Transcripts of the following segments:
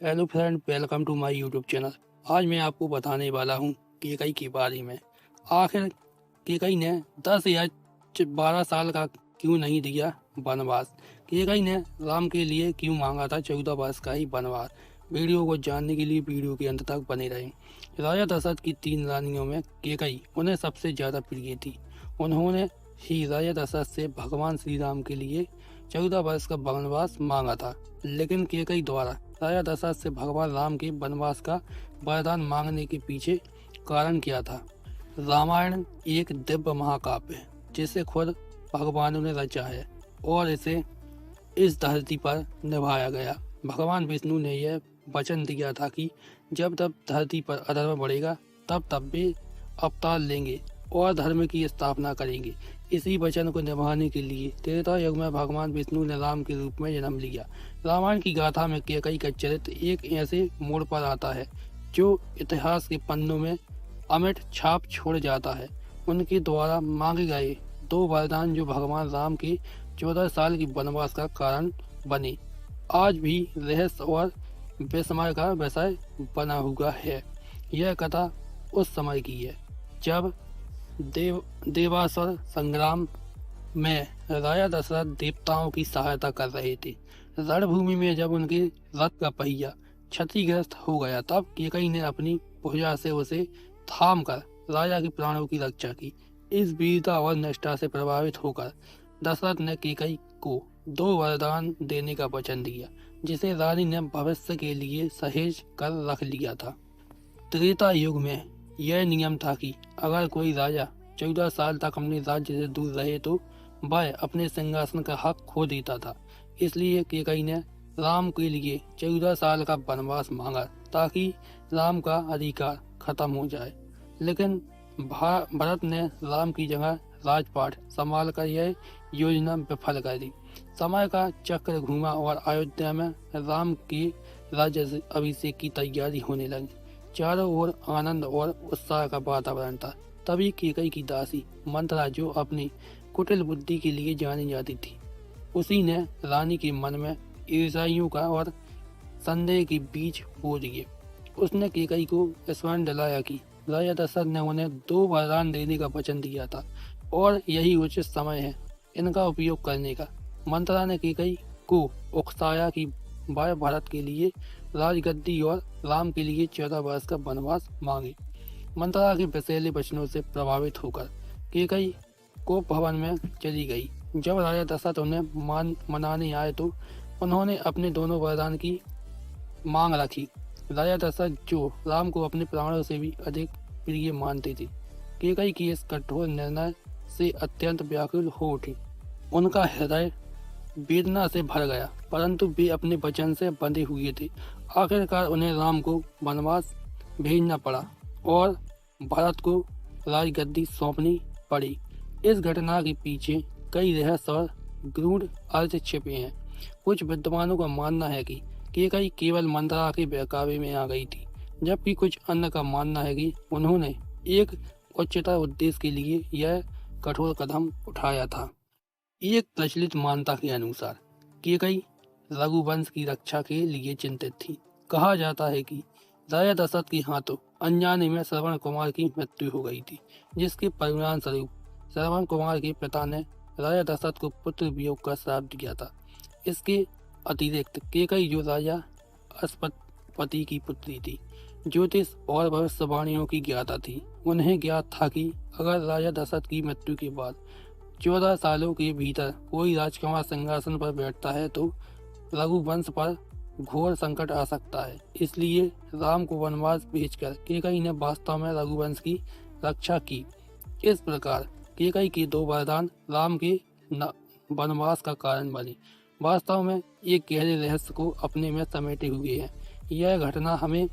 Hello friend, welcome to my YouTube channel. आज मैं आपको बताने वाला हूँ केकई के बारे में। आखिर केकई ने 10 या 12 साल का क्यों नहीं दिया वनवास। केकई ने राम के लिए क्यों मांगा था 14 वर्ष का ही वनवास। वीडियो को जानने के लिए वीडियो के अंत तक बने रहें। राजा दशरथ की 3 रानियों में केकई उन्हें सबसे ज़्यादा प्रिय थी। उन्होंने ही राजा दशरथ से भगवान श्री राम के लिए 14 वर्ष का वनवास मांगा था, लेकिन केकई द्वारा राजा दशरथ से भगवान राम के वनवास का वरदान मांगने के पीछे कारण क्या था। रामायण एक दिव्य महाकाव्य है जिसे खुद भगवानों ने रचा है और इसे इस धरती पर निभाया गया। भगवान विष्णु ने यह वचन दिया था कि जब तब धरती पर अधर्म बढ़ेगा तब तब वे अवतार लेंगे और धर्म की स्थापना करेंगे। इसी वचन को निभाने के लिए त्रेता युग में भगवान विष्णु ने राम के रूप में जन्म लिया। रामायण की गाथा में कैकेयी का चरित्र एक ऐसे मोड़ पर आता है जो इतिहास के पन्नों में अमिट छाप छोड़ जाता है। उनके द्वारा मांगे गए 2 वरदान जो भगवान राम के 14 साल की वनवास का कारण बने, आज भी रहस्य और विस्मय का विषय बना हुआ है। यह कथा उस समय की है जब देवासुर संग्राम में राजा दशरथ देवताओं की सहायता कर रहे थे। रणभूमि में जब उनके रथ का पहिया क्षतिग्रस्त हो गया, तब केकई ने अपनी भुजा से उसे थाम कर राजा के प्राणों की रक्षा की। इस वीरता और निष्ठा से प्रभावित होकर दशरथ ने केकई को 2 वरदान देने का वचन दिया, जिसे रानी ने भविष्य के लिए सहेज कर रख लिया था। त्रेता युग में यह नियम था कि अगर कोई राजा 14 साल तक अपने राज्य से दूर रहे तो वह अपने सिंहासन का हक खो देता था। इसलिए केकई ने राम के लिए 14 साल का वनवास मांगा ताकि राम का अधिकार खत्म हो जाए। लेकिन भरत ने राम की जगह राजपाट संभाल कर यह योजना विफल कर दी। समय का चक्र घूमा और अयोध्या में राम के राज्य अभिषेक की तैयारी होने लगी। चारों ओर आनंद और उत्साह का वातावरण था। तभी केकई की दासी मंत्रा, जो अपनी कुटिल बुद्धि के लिए जानी जाती थी, उसी ने रानी के मन में ईर्ष्याओं का और संदेह के बीज बो दिए। उसने केकई को स्मरण दिलाया कि राजा दशरथ ने उन्हें 2 वरदान देने का वचन दिया था और यही उचित समय है इनका उपयोग करने का। मंत्रा ने केकई को उकसाया कि वह भरत के लिए राजगद्दी और राम के लिए 14 वर्ष का वनवास मांगे। मंत्रा के विषैले वचनों से प्रभावित होकर केकई को भवन में चली गई। जब राजा दशरथ उन्हें मनाने आए तो उन्होंने अपने दोनों वरदान की मांग रखी। राजा दशरथ, जो राम को अपने प्राणों से भी अधिक प्रिय मानते थे, केकई के इस कठोर निर्णय से अत्यंत व्याकुल हो उठे। उनका हृदय वेदना से भर गया, परंतु वे अपने वचन से बंधे हुए थे। आखिरकार उन्हें राम को वनवास भेजना पड़ा और भरत को राजगद्दी सौंपनी पड़ी। इस घटना के पीछे कई रहस्य और गूढ़ अर्थ छिपे हैं। कुछ विद्वानों का मानना है कि केकई केवल मंत्रा के बहकावे में आ गई थी, जबकि कुछ अन्य का मानना है कि उन्होंने एक उच्चतर उद्देश्य के लिए यह कठोर कदम उठाया था। एक प्रचलित मान्यता के अनुसार केकई रघुवंश की रक्षा के लिए चिंतित थी। कहा जाता है कि राजा दशरथ के हाथों अनजाने में श्रवण कुमार की मृत्यु हो गई थी, जिसके परिणाम स्वरूप श्रवण कुमार के पिता ने राजा दशरथ को पुत्र वियोग का श्राप दिया था। इसके अतिरिक्त केकई, जो राजा अश्वपति की पुत्री थी, ज्योतिष और भविष्यवाणियों की ज्ञाता थी। उन्हें ज्ञात था कि अगर राजा दशरथ की मृत्यु के बाद 14 सालों के भीतर कोई राजकुमार सिंहासन पर बैठता है तो रघुवंश पर घोर संकट आ सकता है। इसलिए राम को वनवास भेजकर केकई ने वास्तव में रघुवंश की रक्षा की। इस प्रकार केकई के 2 वरदान राम के वनवास का कारण बने। वास्तव में एक गहरे रहस्य को अपने में समेटे हुए है। यह घटना हमें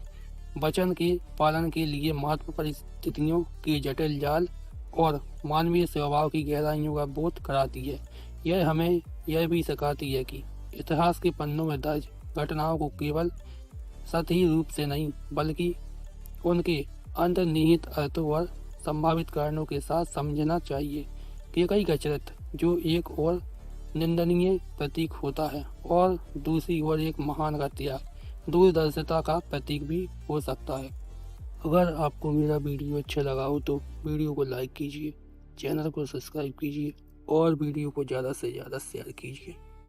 वचन के पालन के लिए महत्व परिस्थितियों के जटिल जाल और मानवीय स्वभाव की गहराइयों का बोध कराती है। यह हमें यह भी सिखाती है कि इतिहास के पन्नों में दर्ज घटनाओं को केवल सतही रूप से नहीं, बल्कि उनके अंतर्निहित अर्थों और संभावित कारणों के साथ समझना चाहिए। केकई का चरित्र, जो एक और निंदनीय प्रतीक होता है और दूसरी ओर एक महान का त्याग, दूरदर्शिता का प्रतीक भी हो सकता है। अगर आपको मेरा वीडियो अच्छा लगा हो तो वीडियो को लाइक कीजिए, चैनल को सब्सक्राइब कीजिए और वीडियो को ज़्यादा से ज़्यादा शेयर कीजिए।